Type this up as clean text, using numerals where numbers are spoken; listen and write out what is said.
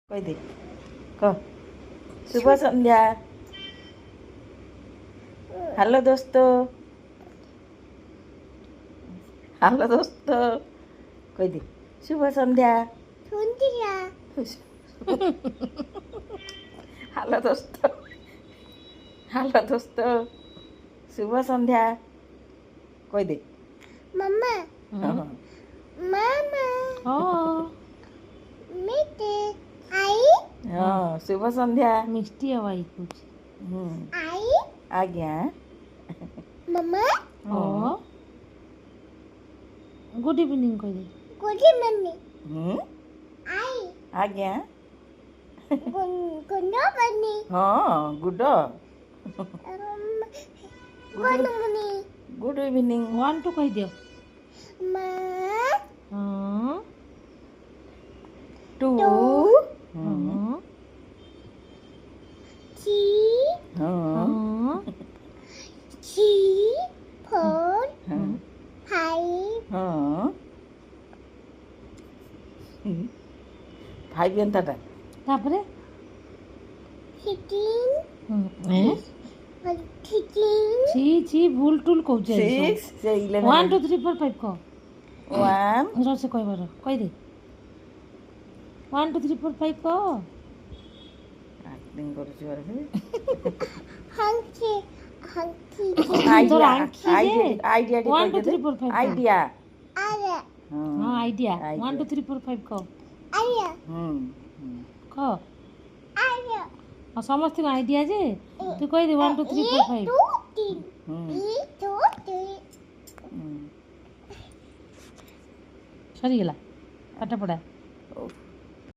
କହିଦେ କହ ଶୁଭ ସନ୍ଧ୍ୟା। ହ୍ୟାଲୋ ଦୋସ୍ତ, ହ୍ୟାଲୋ ଦୋସ୍ତ କହିଦେ ଶୁଭ ସନ୍ଧ୍ୟା। ହ୍ୟାଲୋ ଦୋସ୍ତ, ହ୍ୟାଲୋ ଦୋସ୍ତ ଶୁଭ ସନ୍ଧ୍ୟା କହିଦେ। ମାମା ହଁ ମାମା ହଁ ମିଟେ ଆଇ ହଁ ଶୁଭ ସନ୍ଧ୍ୟା। ମିଷ୍ଟି ଆଉ ଆଇ କହୁଛି। ହୁଁ ଆଇ ଆଜ୍ଞା ମାମା ହଁ ଗୁଡ୍ ଇଭିନିଂ କହିଦେ। ଗୁଡି ମନି ହୁଁ ଆଇ ଆଜ୍ଞା ଗୁଣ୍ଡ ମନି ହଁ ଗୁଡ଼ ଗୁଣ୍ଡ ମନି ଗୁଡ୍ ଇଭିନିଂ। 1 2 କହିଦିଅ। ମା ହଁ ଟୁ ଟୁ ହଁ ଥ୍ରୀ ହଁ ହଁ ଥ୍ରୀ ଫୋर ହଁ ଫାଇଭ ହଁ ଫାଇଭ୍ ଏନ୍ତାଟା ତାପରେ ସିକ୍ସଟିନ୍ ସିକ୍ସଟିନ୍ ଛି ଛି ଭୁଲ ଟୁଲ କହୁଛି ଆଜି ସବୁ। ସିକ୍ସ ସେ 1 2 11 3 4 5 କହ। ୱାନ୍ ରହ କହିବାର କହିଦେ। 1 2 3 4 5 କହ। ଆକ୍ଟିଂ କରୁଛି ବାରେ ହଂକି ହଂକି ତୋର ଆଇଡ଼ିଆ ଆଙ୍କି ଯେ ଆଇଡ଼ିଆ ଟିକେ 1 2 କହିଦେ 3 4 5 କହ। ଆଇଡ଼ିଆ ଆରେ ହଁ ଆଇଡିଆ 1 ଆଇଡ଼ିଆ 2 3 4 5 କହ। ଆରେ କହ। ଆରେ ଆଉ ସମସ୍ତଙ୍କ ଆଇଡିଆ ଯେ ତୁ କହିଦେ 1 2 3 4 5। ଟୁ ତିନ୍ ଟୁ ତିନ୍ ସରିଗଲା ପାଠ ପଢ଼ା।